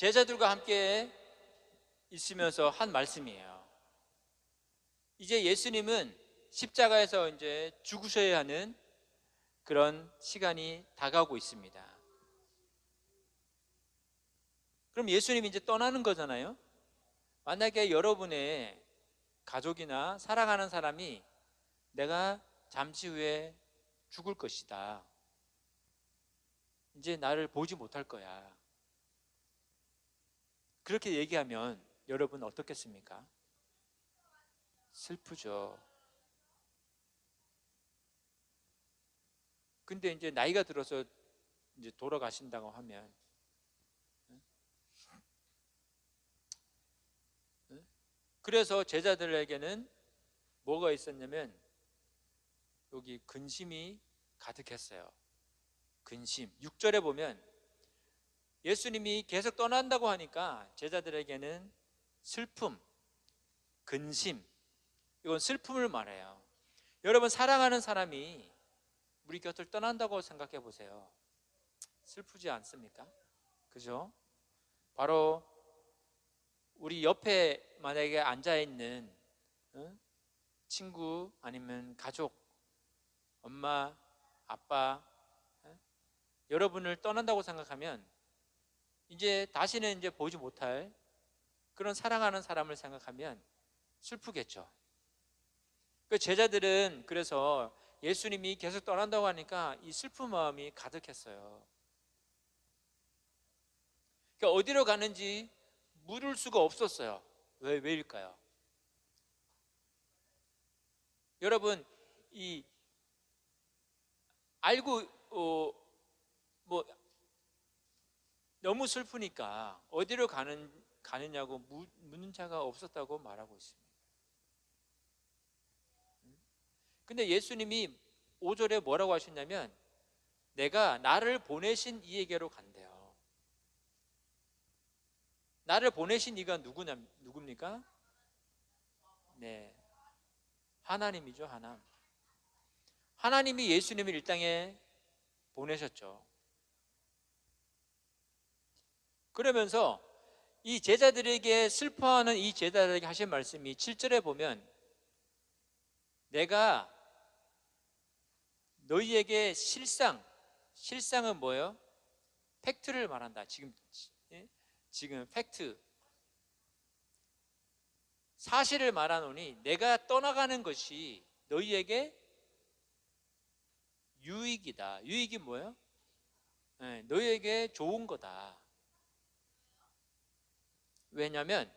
제자들과 함께 있으면서 한 말씀이에요. 이제 예수님은 십자가에서 이제 죽으셔야 하는 그런 시간이 다가오고 있습니다. 그럼 예수님이 이제 떠나는 거잖아요. 만약에 여러분의 가족이나 사랑하는 사람이 내가 잠시 후에 죽을 것이다, 이제 나를 보지 못할 거야, 그렇게 얘기하면 여러분 어떻겠습니까? 슬프죠. 근데 이제 나이가 들어서 이제 돌아가신다고 하면, 그래서 제자들에게는 뭐가 있었냐면 여기 근심이 가득했어요. 근심. 6절에 보면 예수님이 계속 떠난다고 하니까 제자들에게는 슬픔, 근심, 이건 슬픔을 말해요. 여러분, 사랑하는 사람이 우리 곁을 떠난다고 생각해 보세요. 슬프지 않습니까? 그죠? 바로 우리 옆에 만약에 앉아있는 친구 아니면 가족, 엄마, 아빠, 여러분을 떠난다고 생각하면 이제 다시는 이제 보지 못할 그런 사랑하는 사람을 생각하면 슬프겠죠. 그 제자들은 그래서 예수님이 계속 떠난다고 하니까 이 슬픈 마음이 가득했어요. 그러니까 어디로 가는지 물을 수가 없었어요. 왜일까요? 여러분, 이 알고 뭐 너무 슬프니까 어디로 가느냐고 묻는 자가 없었다고 말하고 있습니다. 근데 예수님이 5절에 뭐라고 하셨냐면 내가 나를 보내신 이에게로 간대요. 나를 보내신 이가 누굽니까? 네, 하나님이죠. 하나님이 예수님을 이 땅에 보내셨죠. 그러면서 이 제자들에게, 슬퍼하는 이 제자들에게 하신 말씀이 7절에 보면 내가 너희에게 실상은 뭐예요? 팩트를 말한다. 지금 팩트, 사실을 말하노니 내가 떠나가는 것이 너희에게 유익이다. 유익이 뭐예요? 네, 너희에게 좋은 거다. 왜냐하면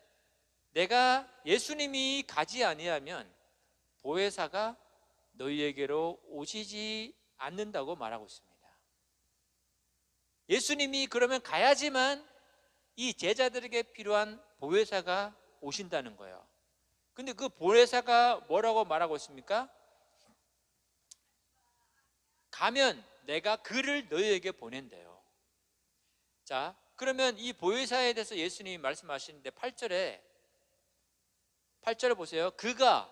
내가 예수님이 가지 아니하면 보혜사가 너희에게로 오시지 않는다고 말하고 있습니다. 예수님이 그러면 가야지만 이 제자들에게 필요한 보혜사가 오신다는 거예요. 근데 그 보혜사가 뭐라고 말하고 있습니까? 가면 내가 그를 너희에게 보낸대요. 자, 그러면 이 보혜사에 대해서 예수님이 말씀하시는데 8절에 보세요. 그가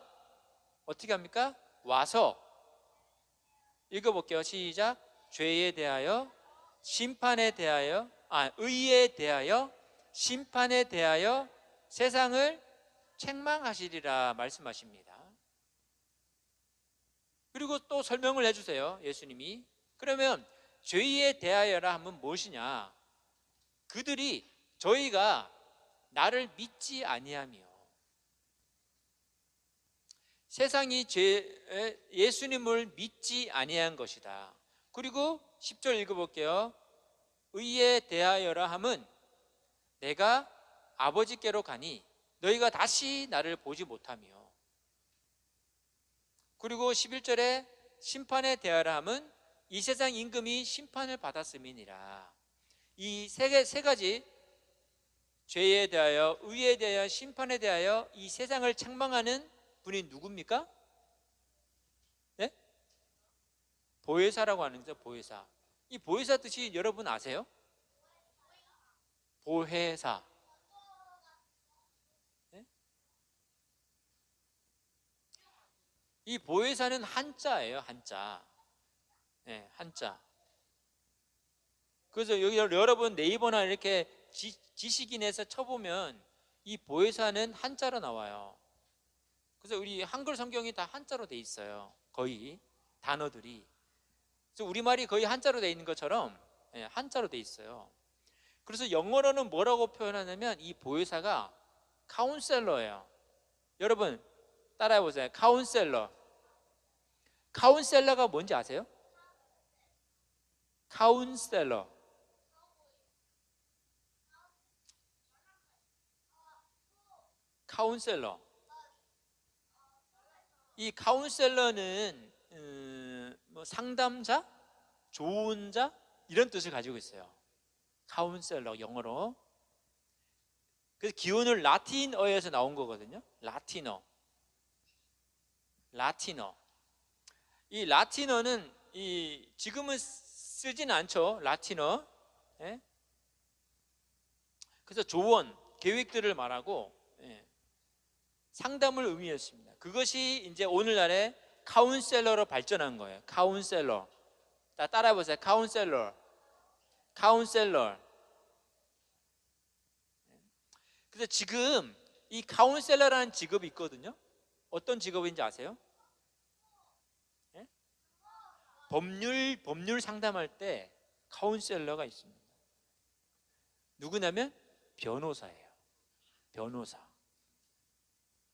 어떻게 합니까? 와서, 읽어볼게요. 시작. 죄에 대하여, 심판에 대하여, 의에 대하여, 심판에 대하여 세상을 책망하시리라 말씀하십니다. 그리고 또 설명을 해주세요. 예수님이. 그러면 죄에 대하여라 하면 무엇이냐? 그들이, 저희가 나를 믿지 아니하며, 세상이 예수님을 믿지 아니한 것이다. 그리고 10절 읽어볼게요. 의에 대하여라 함은 내가 아버지께로 가니 너희가 다시 나를 보지 못하며, 그리고 11절에 심판에 대하여라 함은 이 세상 임금이 심판을 받았음이니라. 이 세 가지, 죄에 대하여, 의에 대하여, 심판에 대하여 이 세상을 책망하는 분이 누굽니까? 네? 보혜사라고 하는 거죠. 보혜사. 이 보혜사 뜻이 여러분 아세요? 보혜사. 네? 이 보혜사는 한자예요. 한자. 네, 한자. 그래서 여기 여러분 네이버나 이렇게 지식인에서 쳐보면 이 보혜사는 한자로 나와요. 그래서 우리 한글 성경이 다 한자로 돼 있어요. 거의 단어들이. 그래서 우리말이 거의 한자로 돼 있는 것처럼 한자로 돼 있어요. 그래서 영어로는 뭐라고 표현하냐면 이 보혜사가 카운셀러예요. 여러분 따라해 보세요. 카운셀러. 카운셀러가 뭔지 아세요? 카운셀러. 카운셀러. 이 카운셀러는 뭐 상담자, 조언자 이런 뜻을 가지고 있어요. 카운셀러 영어로. 그래서 기원은 라틴어에서 나온 거거든요. 라틴어. 이 라틴어는 지금은 쓰지는 않죠. 라틴어. 예? 그래서 조언, 계획들을 말하고 상담을 의미했습니다. 그것이 이제 오늘날의 카운셀러로 발전한 거예요. 카운셀러. 따라해 보세요. 카운셀러. 그래서 지금 이 카운셀러라는 직업이 있거든요. 어떤 직업인지 아세요? 네? 법률 상담할 때 카운셀러가 있습니다. 누구냐면 변호사예요. 변호사.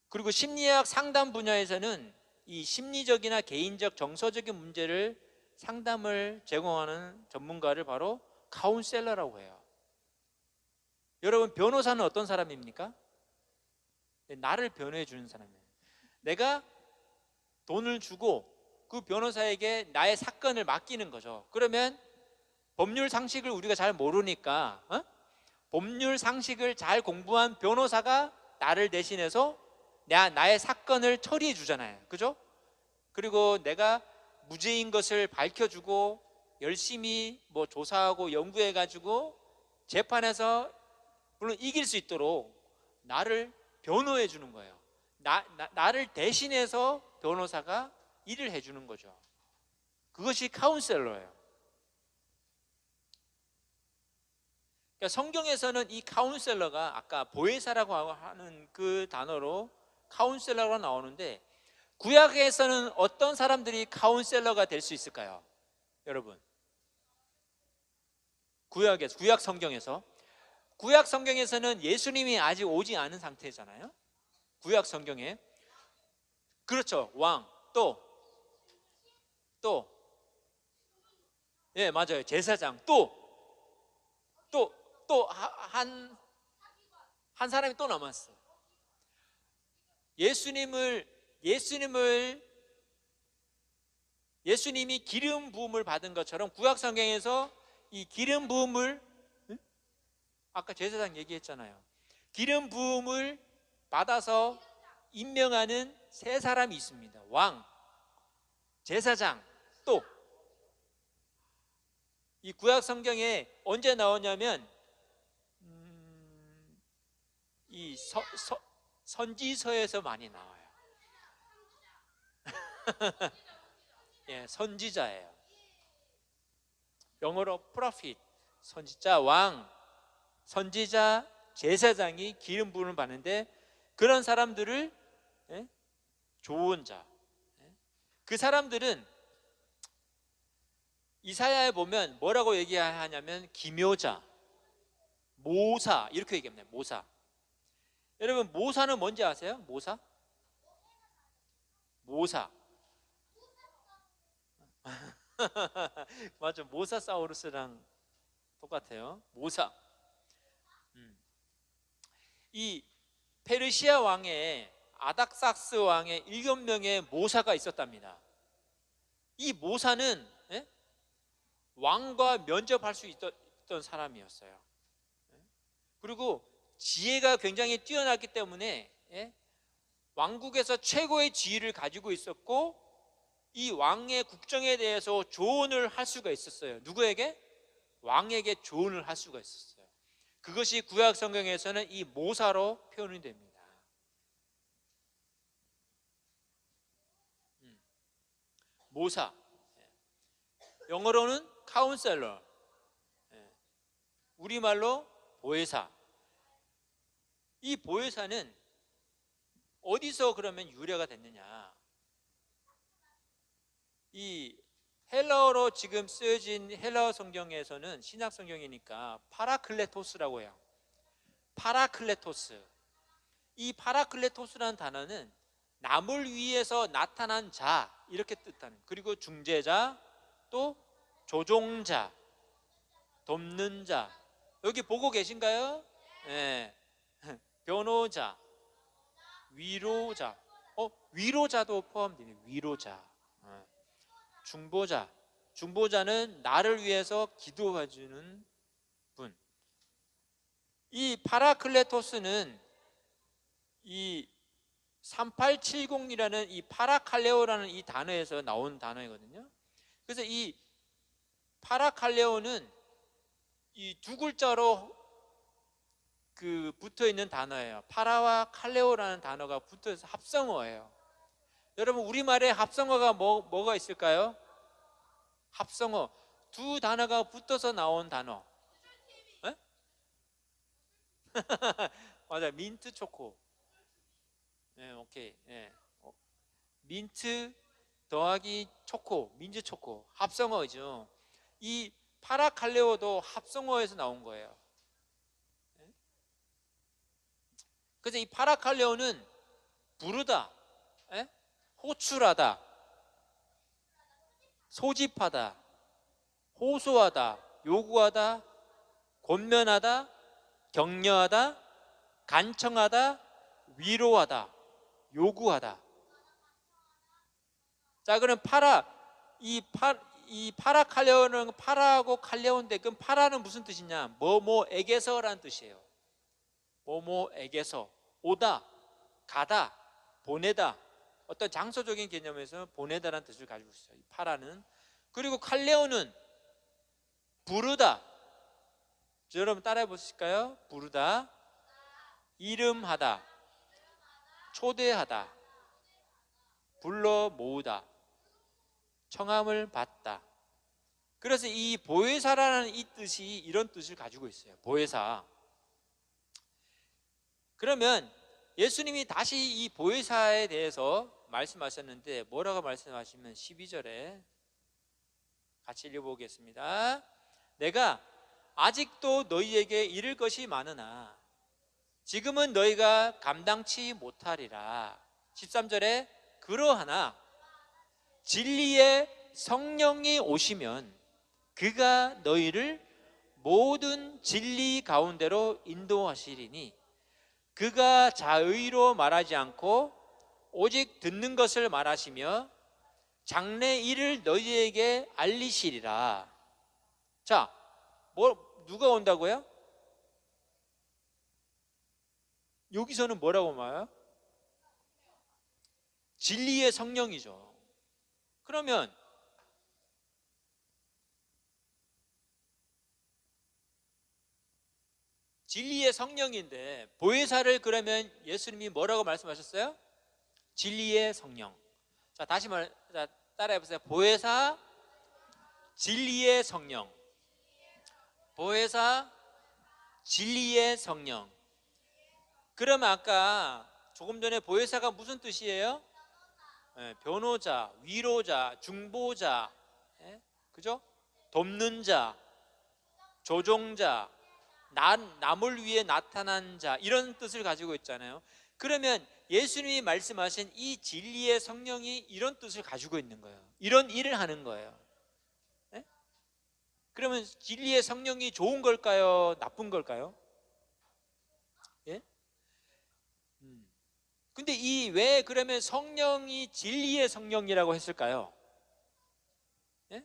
그리고 심리학 상담 분야에서는 이 심리적이나 개인적 정서적인 문제를 상담을 제공하는 전문가를 바로 카운셀러라고 해요. 여러분 변호사는 어떤 사람입니까? 나를 변호해 주는 사람이에요. 내가 돈을 주고 그 변호사에게 나의 사건을 맡기는 거죠. 그러면 법률 상식을 우리가 잘 모르니까 법률 상식을 잘 공부한 변호사가 나를 대신해서 나의 사건을 처리해 주잖아요. 그죠? 그리고 내가 무죄인 것을 밝혀주고 열심히 뭐 조사하고 연구해 가지고 재판에서 물론 이길 수 있도록 나를 변호해 주는 거예요. 나를 대신해서 변호사가 일을 해주는 거죠. 그것이 카운셀러예요. 그러니까 성경에서는 이 카운셀러가 아까 보혜사라고 하는 그 단어로 카운셀러가 나오는데 구약에서는 어떤 사람들이 카운셀러가 될 수 있을까요? 여러분 구약 성경에서는 예수님이 아직 오지 않은 상태잖아요. 구약 성경에 그렇죠. 왕 또 예, 맞아요. 제사장 또 한 사람이 또 남았어요. 예수님이 기름 부음을 받은 것처럼 구약 성경에서 이 기름 부음을 아까 제사장 얘기했잖아요. 기름 부음을 받아서 임명하는 세 사람이 있습니다. 왕, 제사장, 또 이 구약 성경에 언제 나오냐면 이 선지서에서 많이 나와요. 예, 선지자예요. 영어로 prophet, 선지자, 왕, 선지자, 제사장이 기름 부음을 받는데 그런 사람들을 조언자. 그 사람들은 이사야에 보면 뭐라고 얘기하냐면 기묘자, 모사 이렇게 얘기합니다. 모사. 여러분 모사는 뭔지 아세요? 모사. 맞아, 모사사우루스랑 똑같아요. 모사. 이 페르시아 왕의 아닥삭스 왕의 7명의 모사가 있었답니다. 이 모사는 왕과 면접할 수 있던 사람이었어요. 그리고 지혜가 굉장히 뛰어났기 때문에 왕국에서 최고의 지위를 가지고 있었고 이 왕의 국정에 대해서 조언을 할 수가 있었어요. 누구에게? 왕에게 조언을 할 수가 있었어요. 그것이 구약 성경에서는 이 모사로 표현이 됩니다. 모사. 영어로는 카운셀러. 우리말로 보혜사. 이 보혜사는 어디서 그러면 유래가 됐느냐? 이 헬라어로 지금 쓰여진 헬라어 성경에서는 신약 성경이니까 파라클레토스라고 해요. 파라클레토스. 이 파라클레토스라는 단어는 남을 위해서 나타난 자 이렇게 뜻하는, 그리고 중재자, 또 조종자, 돕는 자. 여기 보고 계신가요? 네. 변호자, 위로자. 위로자도 포함되네. 위로자. 중보자. 중보자는 나를 위해서 기도해주는 분. 이 파라클레토스는 이 3870이라는 이 파라칼레오라는 이 단어에서 나온 단어이거든요. 그래서 이 파라칼레오는 이 두 글자로 붙어 있는 단어예요. 파라와 칼레오라는 단어가 붙어 있어서 합성어예요. 여러분, 우리말에 합성어가 뭐가 있을까요? 합성어. 두 단어가 붙어서 나온 단어. 에? 맞아, 민트 초코. 네, 오케이. 네. 민트 더하기 초코, 민트 초코. 합성어죠. 이 파라칼레오도 합성어에서 나온 거예요. 그래서 이 파라칼레오는 부르다, 호출하다, 소집하다, 호소하다, 요구하다, 권면하다, 격려하다, 간청하다, 위로하다, 요구하다. 자, 그럼 이 파라칼레오는 파라하고 칼레오인데, 그럼 파라는 무슨 뜻이냐? 뭐뭐에게서라는 뜻이에요. 뭐뭐에게서. 오다, 가다, 보내다. 어떤 장소적인 개념에서 보내다라는 뜻을 가지고 있어요, 이 파라는. 그리고 칼레오는 부르다. 여러분 따라해 보실까요? 부르다, 이름하다, 초대하다, 불러 모으다, 청함을 받다. 그래서 이 보혜사라는 이 뜻이 이런 뜻을 가지고 있어요. 보혜사. 그러면 예수님이 다시 이 보혜사에 대해서 말씀하셨는데, 뭐라고 말씀하시면 12절에 같이 읽어보겠습니다. 내가 아직도 너희에게 이를 것이 많으나 지금은 너희가 감당치 못하리라. 13절에 그러하나 진리의 성령이 오시면 그가 너희를 모든 진리 가운데로 인도하시리니 그가 자의로 말하지 않고 오직 듣는 것을 말하시며 장래 일을 너희에게 알리시리라. 자, 누가 온다고요? 여기서는 뭐라고 말해요? 진리의 성령이죠. 그러면 진리의 성령인데, 보혜사를 그러면 예수님이 뭐라고 말씀하셨어요? 진리의 성령. 자, 다시 따라해 보세요. 보혜사, 진리의 성령. 보혜사, 진리의 성령. 그러면 아까 조금 전에 보혜사가 무슨 뜻이에요? 변호자, 위로자, 중보자, 그죠? 돕는 자, 조종자, 남을 위해 나타난 자, 이런 뜻을 가지고 있잖아요. 그러면 예수님이 말씀하신 이 진리의 성령이 이런 뜻을 가지고 있는 거예요. 이런 일을 하는 거예요. 그러면 진리의 성령이 좋은 걸까요? 나쁜 걸까요? 예? 근데 왜 그러면 성령이 진리의 성령이라고 했을까요? 예?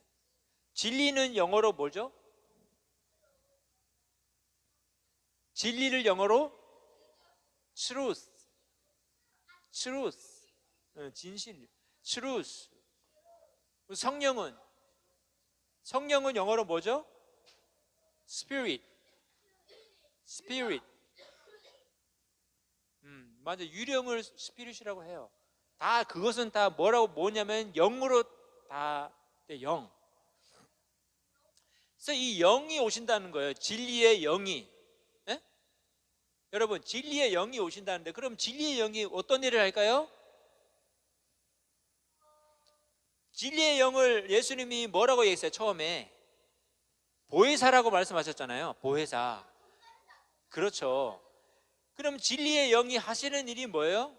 진리는 영어로 뭐죠? 진리를 영어로 truth, 진실, truth. 성령은 영어로 뭐죠? spirit. 맞아, 유령을 스피릿이라고 해요. 다 그것은 다 뭐냐면 영으로 다 영. 그래서 이 영이 오신다는 거예요. 진리의 영이. 여러분, 진리의 영이 오신다는데, 그럼 진리의 영이 어떤 일을 할까요? 진리의 영을 예수님이 뭐라고 얘기했어요? 처음에 보혜사라고 말씀하셨잖아요. 보혜사. 그렇죠. 그럼 진리의 영이 하시는 일이 뭐예요?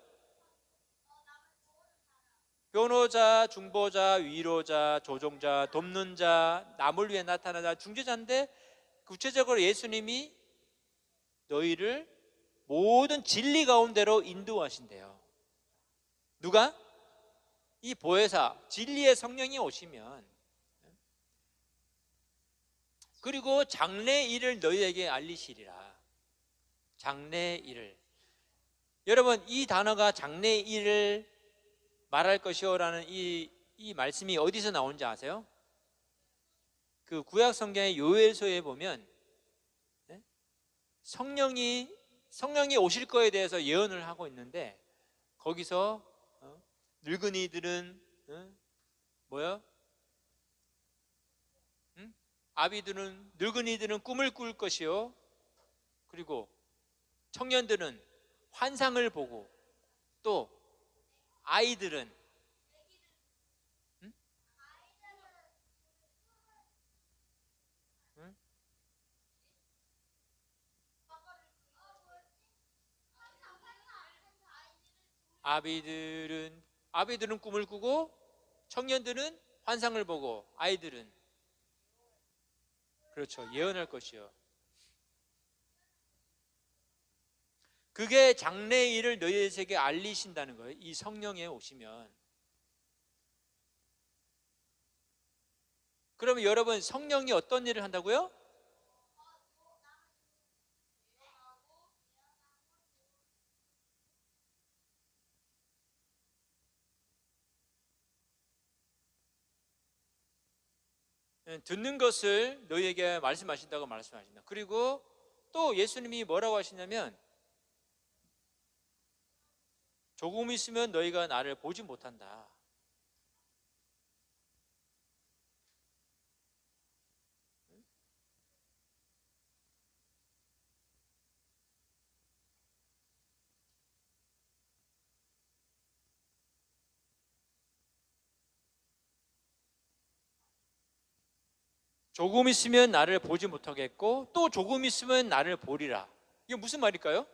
변호자, 중보자, 위로자, 조종자, 돕는 자, 남을 위해 나타나는 자, 중재자인데, 구체적으로 예수님이 너희를 모든 진리 가운데로 인도하신대요. 누가? 이 보혜사, 진리의 성령이 오시면. 그리고 장래의 일을 너희에게 알리시리라. 장래의 일을. 여러분, 이 단어가 장래의 일을 말할 것이요라는 이 말씀이 어디서 나오는지 아세요? 그 구약 성경의 요엘서에 보면 성령이 오실 거에 대해서 예언을 하고 있는데, 거기서 늙은이들은 뭐야? 늙은이들은 꿈을 꿀 것이요, 그리고 청년들은 환상을 보고, 또 아이들은 아비들은 꿈을 꾸고, 청년들은 환상을 보고, 아이들은 그렇죠, 예언할 것이요. 그게 장래의 일을 너희에게 알리신다는 거예요. 이 성령에 오시면. 그러면 여러분, 성령이 어떤 일을 한다고요? 듣는 것을 너희에게 말씀하신다고 말씀하신다. 그리고 또 예수님이 뭐라고 하시냐면, 조금 있으면 너희가 나를 보지 못한다. 조금 있으면 나를 보지 못하겠고, 또 조금 있으면 나를 보리라. 이게 무슨 말일까요?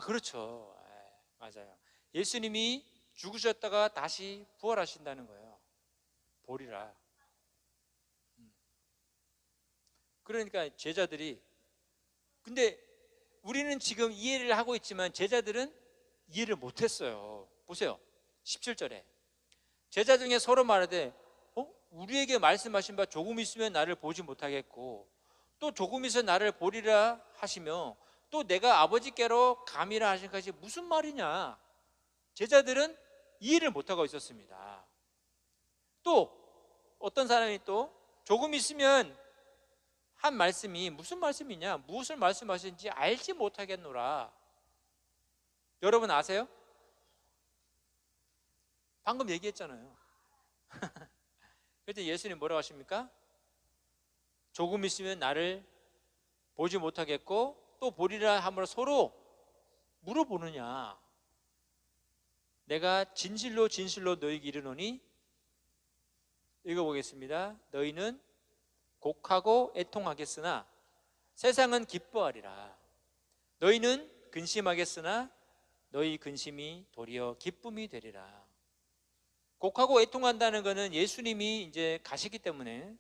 그렇죠. 맞아요. 예수님이 죽으셨다가 다시 부활하신다는 거예요. 보리라. 그러니까 제자들이, 근데 우리는 지금 이해를 하고 있지만 제자들은 이해를 못했어요. 보세요, 17절에 제자 중에 서로 말하되, 우리에게 말씀하신 바 조금 있으면 나를 보지 못하겠고, 또 조금 있으면 나를 보리라 하시며, 또 내가 아버지께로 감이라 하신 것이 무슨 말이냐. 제자들은 이해를 못하고 있었습니다. 또 어떤 사람이 또 조금 있으면 한 말씀이 무슨 말씀이냐, 무엇을 말씀하시는지 알지 못하겠노라. 여러분 아세요? 방금 얘기했잖아요. 그래서 예수님 뭐라고 하십니까? 조금 있으면 나를 보지 못하겠고 또 보리라 함으로 서로 물어보느냐. 내가 진실로 진실로 너희에게 이르노니, 읽어보겠습니다. 너희는 곡하고 애통하겠으나 세상은 기뻐하리라. 너희는 근심하겠으나 너희 근심이 도리어 기쁨이 되리라. 곡하고 애통한다는 것은 예수님이 이제 가시기 때문에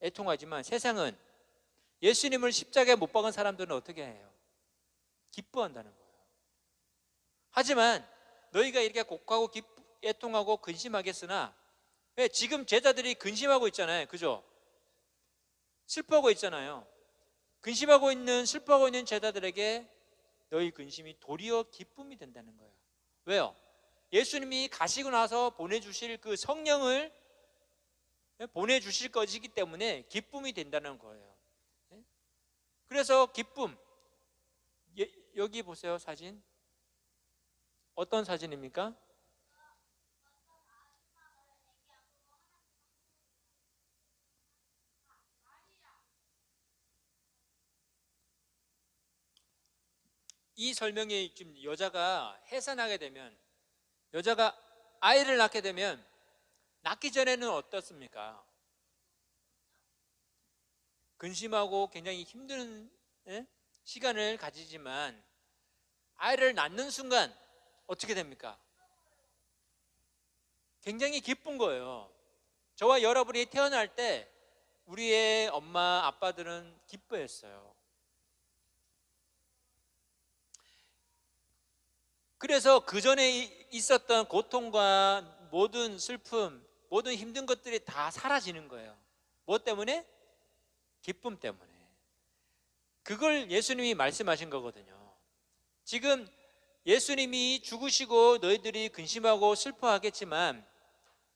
애통하지만, 세상은 예수님을 십자가에 못 박은 사람들은 어떻게 해요? 기뻐한다는 거예요. 하지만 너희가 이렇게 곡하고 애통하고 근심하겠으나, 왜? 지금 제자들이 근심하고 있잖아요. 그죠? 슬퍼하고 있잖아요. 근심하고 있는, 슬퍼하고 있는 제자들에게 너희 근심이 도리어 기쁨이 된다는 거예요. 왜요? 예수님이 가시고 나서 보내주실 그 성령을 보내주실 것이기 때문에 기쁨이 된다는 거예요. 그래서 기쁨, 여기 보세요. 사진 어떤 사진입니까? 이 설명이 지금 여자가 해산하게 되면, 여자가 아이를 낳게 되면 낳기 전에는 어떻습니까? 근심하고 굉장히 힘든 시간을 가지지만 아이를 낳는 순간 어떻게 됩니까? 굉장히 기쁜 거예요. 저와 여러분이 태어날 때 우리의 엄마 아빠들은 기뻐했어요. 그래서 그 전에 있었던 고통과 모든 슬픔, 모든 힘든 것들이 다 사라지는 거예요. 뭐 때문에? 기쁨 때문에. 그걸 예수님이 말씀하신 거거든요. 지금 예수님이 죽으시고 너희들이 근심하고 슬퍼하겠지만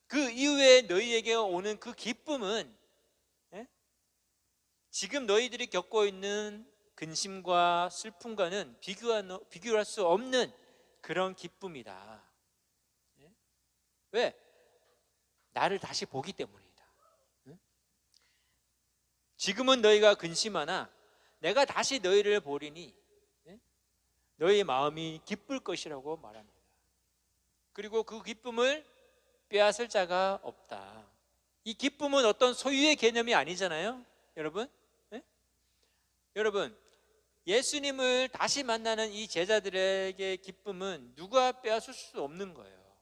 그 이후에 너희에게 오는 그 기쁨은 지금 너희들이 겪고 있는 근심과 슬픔과는 비교할 수 없는 그런 기쁨이다. 왜? 나를 다시 보기 때문이다. 지금은 너희가 근심하나 내가 다시 너희를 보리니 너희 마음이 기쁠 것이라고 말합니다. 그리고 그 기쁨을 빼앗을 자가 없다. 이 기쁨은 어떤 소유의 개념이 아니잖아요, 여러분. 여러분, 예수님을 다시 만나는 이 제자들에게 기쁨은 누가 빼앗을 수 없는 거예요.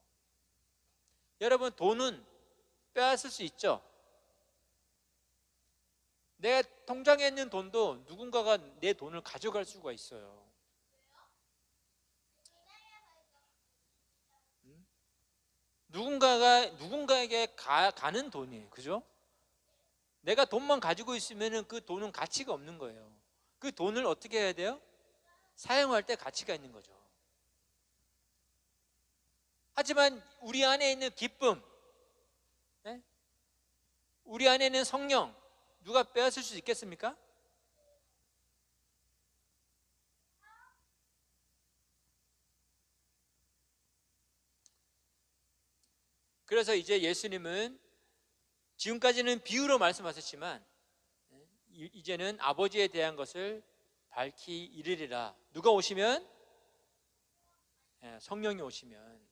여러분, 돈은 빼앗을 수 있죠. 내 통장에 있는 돈도 누군가가 내 돈을 가져갈 수가 있어요. 누군가에게 가는 돈이에요. 그죠? 내가 돈만 가지고 있으면 그 돈은 가치가 없는 거예요. 그 돈을 어떻게 해야 돼요? 사용할 때 가치가 있는 거죠. 하지만 우리 안에 있는 기쁨, 우리 안에 있는 성령, 누가 빼앗을 수 있겠습니까? 그래서 이제 예수님은 지금까지는 비유로 말씀하셨지만 이제는 아버지에 대한 것을 밝히 이르리라. 누가 오시면? 성령이 오시면.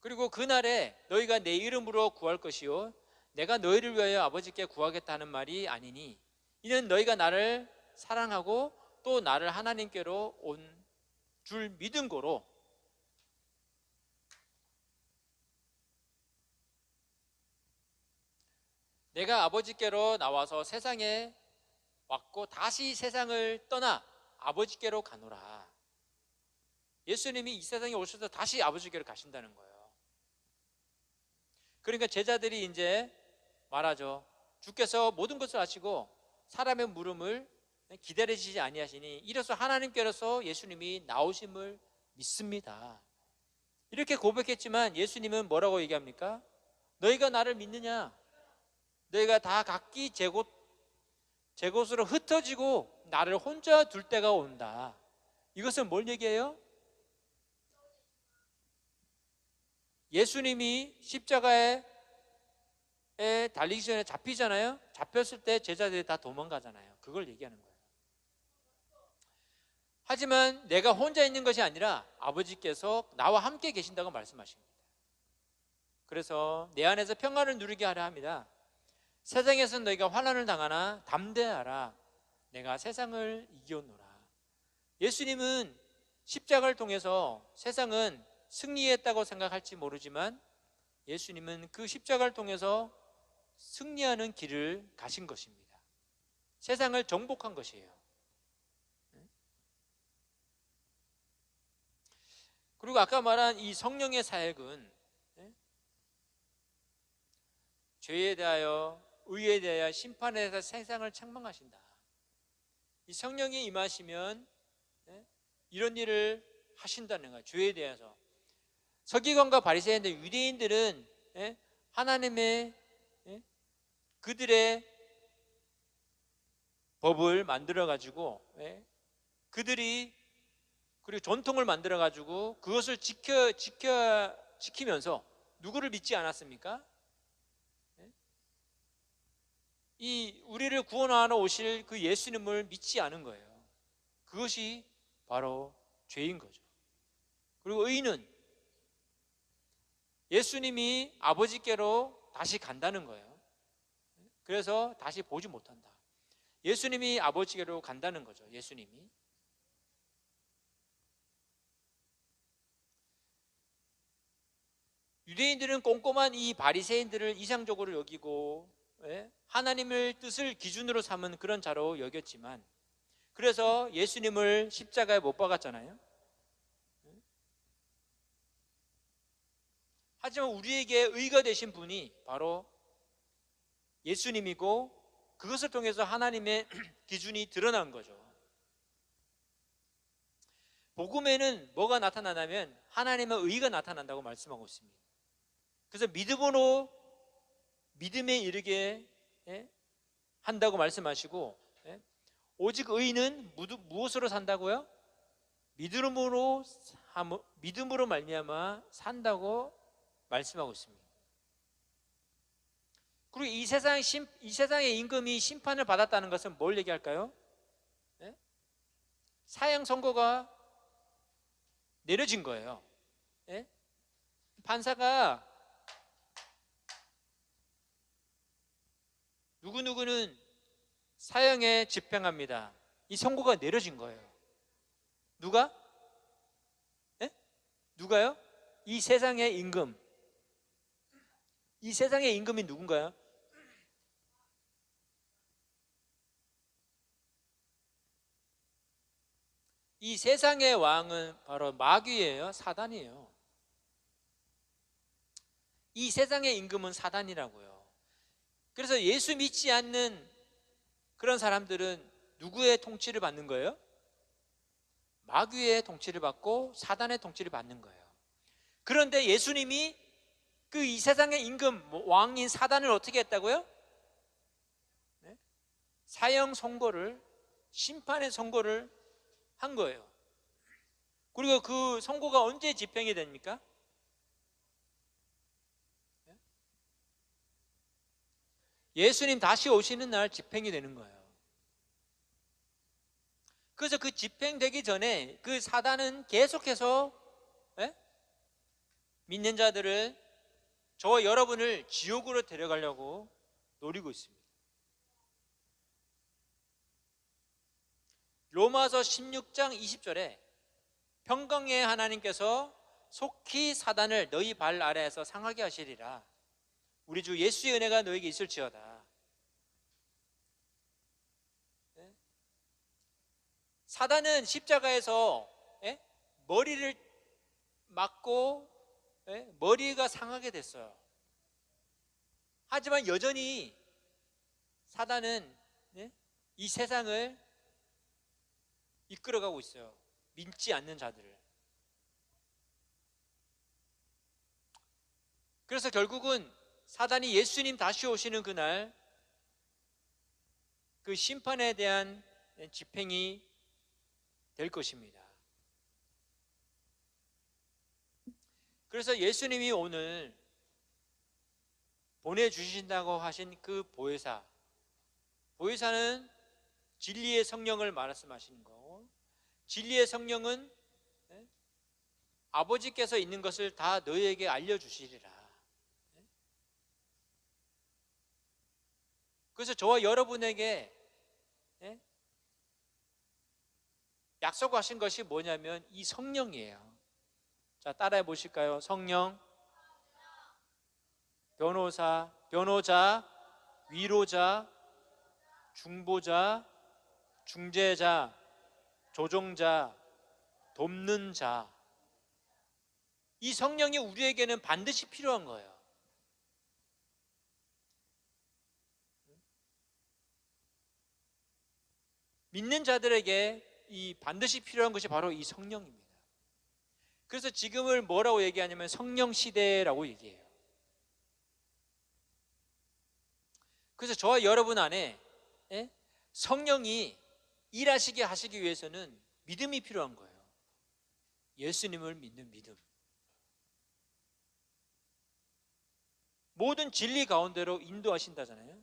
그리고 그날에 너희가 내 이름으로 구할 것이요 내가 너희를 위하여 아버지께 구하겠다 하는 말이 아니니 이는 너희가 나를 사랑하고 또 나를 하나님께로 온 줄 믿은 거로 내가 아버지께로 나와서 세상에 왔고 다시 세상을 떠나 아버지께로 가노라. 예수님이 이 세상에 오셔서 다시 아버지께로 가신다는 거예요. 그러니까 제자들이 이제 말하죠. 주께서 모든 것을 아시고 사람의 물음을 기다리시지 아니하시니 이로써 하나님께로서 예수님이 나오심을 믿습니다. 이렇게 고백했지만 예수님은 뭐라고 얘기합니까? 너희가 나를 믿느냐? 너희가 다 각기 제곳으로 흩어지고 나를 혼자 둘 때가 온다. 이것은 뭘 얘기해요? 예수님이 십자가에 달리기 전에 잡히잖아요. 잡혔을 때 제자들이 다 도망가잖아요. 그걸 얘기하는 거예요. 하지만 내가 혼자 있는 것이 아니라 아버지께서 나와 함께 계신다고 말씀하십니다. 그래서 내 안에서 평안을 누리게 하려 합니다. 세상에서 너희가 환난을 당하나 담대하라. 내가 세상을 이겨노라. 예수님은 십자가를 통해서 세상은 승리했다고 생각할지 모르지만 예수님은 그 십자가를 통해서 승리하는 길을 가신 것입니다. 세상을 정복한 것이에요. 그리고 아까 말한 이 성령의 사역은 죄에 대하여 의에 대하여 심판에 대해서 세상을 책망하신다. 이 성령이 임하시면 이런 일을 하신다는 거예요. 죄에 대해서. 서기관과 바리새인들, 유대인들은 하나님의 그들의 법을 만들어 가지고 그들이 그리고 전통을 만들어 가지고 그것을 지키면서 누구를 믿지 않았습니까? 이 우리를 구원하러 오실 그 예수님을 믿지 않은 거예요. 그것이 바로 죄인 거죠. 그리고 의인은 예수님이 아버지께로 다시 간다는 거예요. 그래서 다시 보지 못한다. 예수님이 아버지께로 간다는 거죠. 예수님이. 유대인들은 꼼꼼한 이 바리새인들을 이상적으로 여기고 하나님의 뜻을 기준으로 삼은 그런 자로 여겼지만, 그래서 예수님을 십자가에 못 박았잖아요. 하지만 우리에게 의가 되신 분이 바로 예수님이고, 그것을 통해서 하나님의 기준이 드러난 거죠. 복음에는 뭐가 나타나냐면 하나님의 의가 나타난다고 말씀하고 있습니다. 그래서 믿음으로 믿음에 이르게 한다고 말씀하시고, 오직 의인은 무엇으로 산다고요? 믿음으로 말미암아 산다고 말씀하고 있습니다. 그리고 이 세상의 임금이 심판을 받았다는 것은 뭘 얘기할까요? 사형 선고가 내려진 거예요. 판사가 누구누구는 사형에 집행합니다. 이 선고가 내려진 거예요. 누가? 누가요? 이 세상의 임금. 이 세상의 임금이 누군가요? 이 세상의 왕은 바로 마귀예요. 사단이에요. 이 세상의 임금은 사단이라고요. 그래서 예수 믿지 않는 그런 사람들은 누구의 통치를 받는 거예요? 마귀의 통치를 받고 사단의 통치를 받는 거예요. 그런데 예수님이 그 이 세상의 임금 왕인 사단을 어떻게 했다고요? 사형 선고를, 심판의 선고를 한 거예요. 그리고 그 선고가 언제 집행이 됩니까? 예수님 다시 오시는 날 집행이 되는 거예요. 그래서 그 집행되기 전에 그 사단은 계속해서 믿는 자들을, 저와 여러분을 지옥으로 데려가려고 노리고 있습니다. 로마서 16장 20절에 평강의 하나님께서 속히 사단을 너희 발 아래에서 상하게 하시리라. 우리 주 예수의 은혜가 너에게 있을지어다. 사단은 십자가에서 머리를 맞고 머리가 상하게 됐어요. 하지만 여전히 사단은 이 세상을 이끌어가고 있어요. 믿지 않는 자들을. 그래서 결국은 사단이 예수님 다시 오시는 그날 그 심판에 대한 집행이 될 것입니다. 그래서 예수님이 오늘 보내주신다고 하신 그 보혜사는 진리의 성령을 말씀하시는 거고, 진리의 성령은 아버지께서 있는 것을 다 너희에게 알려주시리라. 그래서 저와 여러분에게 약속하신 것이 뭐냐면 이 성령이에요. 자, 따라해 보실까요? 성령, 변호자, 위로자, 중보자, 중재자, 조종자, 돕는 자. 이 성령이 우리에게는 반드시 필요한 거예요. 믿는 자들에게 이 반드시 필요한 것이 바로 이 성령입니다. 그래서 지금을 뭐라고 얘기하냐면 성령 시대라고 얘기해요. 그래서 저와 여러분 안에 성령이 일하시게 하시기 위해서는 믿음이 필요한 거예요. 예수님을 믿는 믿음. 모든 진리 가운데로 인도하신다잖아요.